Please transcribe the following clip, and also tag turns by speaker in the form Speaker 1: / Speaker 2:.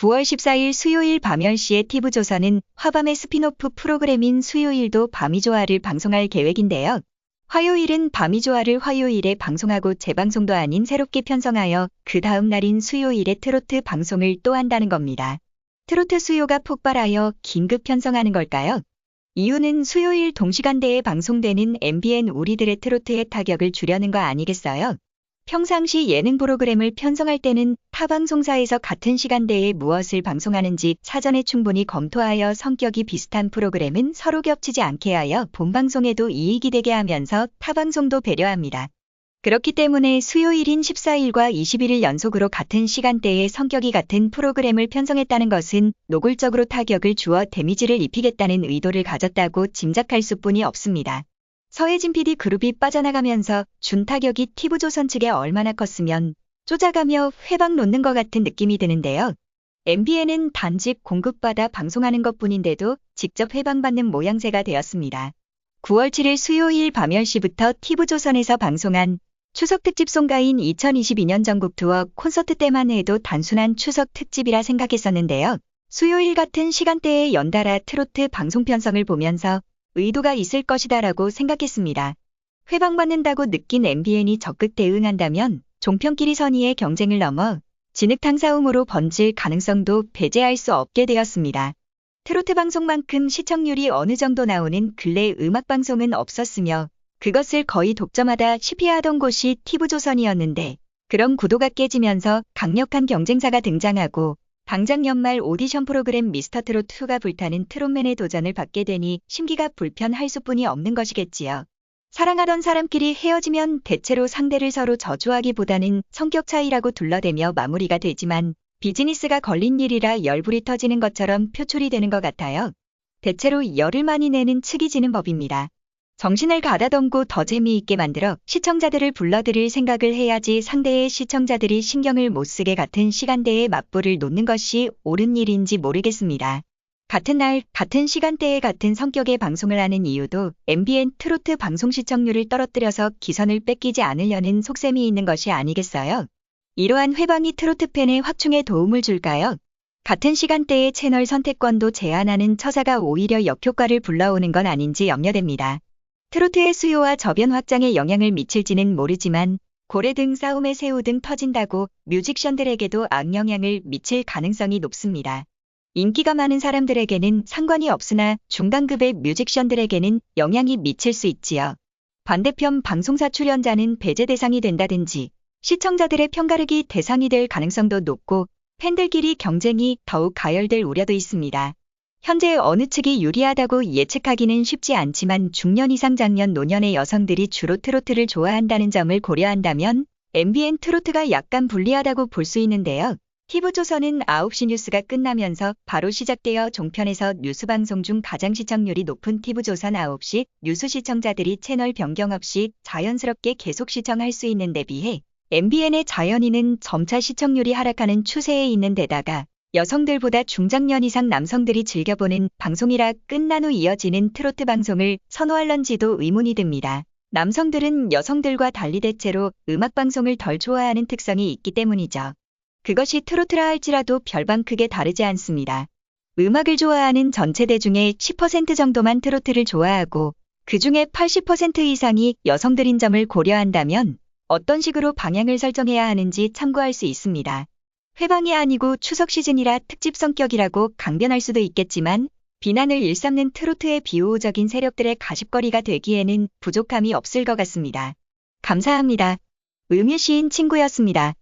Speaker 1: 9월 14일 수요일 밤 10시에 TV조선은 화밤의 스핀오프 프로그램인 수요일도 밤이좋아를 방송할 계획인데요. 화요일은 밤이좋아를 화요일에 방송하고 재방송도 아닌 새롭게 편성하여 그 다음 날인 수요일에 트로트 방송을 또 한다는 겁니다. 트로트 수요가 폭발하여 긴급 편성하는 걸까요? 이유는 수요일 동시간대에 방송되는 MBN 우리들의 트로트의 타격을 주려는 거 아니겠어요? 평상시 예능 프로그램을 편성할 때는 타 방송사에서 같은 시간대에 무엇을 방송하는지 사전에 충분히 검토하여 성격이 비슷한 프로그램은 서로 겹치지 않게 하여 본방송에도 이익이 되게 하면서 타 방송도 배려합니다. 그렇기 때문에 수요일인 14일과 21일 연속으로 같은 시간대에 성격이 같은 프로그램을 편성했다는 것은 노골적으로 타격을 주어 데미지를 입히겠다는 의도를 가졌다고 짐작할 수뿐이 없습니다. 서혜진 PD 그룹이 빠져나가면서 준 타격이 TV조선 측에 얼마나 컸으면 쫓아가며 회방 놓는 것 같은 느낌이 드는데요. MBN은 단지 공급받아 방송하는 것뿐인데도 직접 회방받는 모양새가 되었습니다. 9월 7일 수요일 밤 10시부터 TV조선에서 방송한 추석 특집 송가인 2022년 전국 투어 콘서트 때만 해도 단순한 추석 특집이라 생각했었는데요. 수요일 같은 시간대에 연달아 트로트 방송 편성을 보면서 의도가 있을 것이다라고 생각했습니다. 회방받는다고 느낀 MBN이 적극 대응한다면 종편끼리 선의의 경쟁을 넘어 진흙탕 싸움으로 번질 가능성도 배제할 수 없게 되었습니다. 트로트 방송만큼 시청률이 어느 정도 나오는 근래 음악 방송은 없었으며 그것을 거의 독점하다시피 하던 곳이 TV조선이었는데 그런 구도가 깨지면서 강력한 경쟁사가 등장하고 당장 연말 오디션 프로그램 미스터트롯2가 불타는 트롯맨의 도전을 받게 되니 심기가 불편할 수뿐이 없는 것이겠지요. 사랑하던 사람끼리 헤어지면 대체로 상대를 서로 저주하기보다는 성격 차이라고 둘러대며 마무리가 되지만 비즈니스가 걸린 일이라 열불이 터지는 것처럼 표출이 되는 것 같아요. 대체로 열을 많이 내는 측이 지는 법입니다. 정신을 가다듬고 더 재미있게 만들어 시청자들을 불러들일 생각을 해야지 상대의 시청자들이 신경을 못 쓰게 같은 시간대에 맞불을 놓는 것이 옳은 일인지 모르겠습니다. 같은 날, 같은 시간대에 같은 성격의 방송을 하는 이유도 MBN 트로트 방송 시청률을 떨어뜨려서 기선을 뺏기지 않으려는 속셈이 있는 것이 아니겠어요? 이러한 회방이 트로트 팬의 확충에 도움을 줄까요? 같은 시간대에 채널 선택권도 제한하는 처사가 오히려 역효과를 불러오는 건 아닌지 염려됩니다. 트로트의 수요와 저변 확장에 영향을 미칠지는 모르지만 고래 등 싸움의 새우 등 터진다고 뮤지션들에게도 악영향을 미칠 가능성이 높습니다. 인기가 많은 사람들에게는 상관이 없으나 중간급의 뮤지션들에게는 영향이 미칠 수 있지요. 반대편 방송사 출연자는 배제 대상이 된다든지 시청자들의 편가르기 대상이 될 가능성도 높고 팬들끼리 경쟁이 더욱 가열될 우려도 있습니다. 현재 어느 측이 유리하다고 예측하기는 쉽지 않지만 중년 이상 장년 노년의 여성들이 주로 트로트를 좋아한다는 점을 고려한다면 MBN 트로트가 약간 불리하다고 볼 수 있는데요. TV조선은 9시 뉴스가 끝나면서 바로 시작되어 종편에서 뉴스 방송 중 가장 시청률이 높은 TV조선 9시 뉴스 시청자들이 채널 변경 없이 자연스럽게 계속 시청할 수 있는 데 비해 MBN의 자연인은 점차 시청률이 하락하는 추세에 있는 데다가 여성들보다 중장년 이상 남성들이 즐겨보는 방송이라 끝난 후 이어지는 트로트 방송을 선호할런지도 의문이 듭니다. 남성들은 여성들과 달리 대체로 음악 방송을 덜 좋아하는 특성이 있기 때문이죠. 그것이 트로트라 할지라도 별반 크게 다르지 않습니다. 음악을 좋아하는 전체 대중의 10% 정도만 트로트를 좋아하고 그 중에 80% 이상이 여성들인 점을 고려한다면 어떤 식으로 방향을 설정해야 하는지 참고할 수 있습니다. 회방이 아니고 추석 시즌이라 특집 성격이라고 강변할 수도 있겠지만 비난을 일삼는 트로트의 비호적인 세력들의 가십거리가 되기에는 부족함이 없을 것 같습니다. 감사합니다. 음유시인 친구였습니다.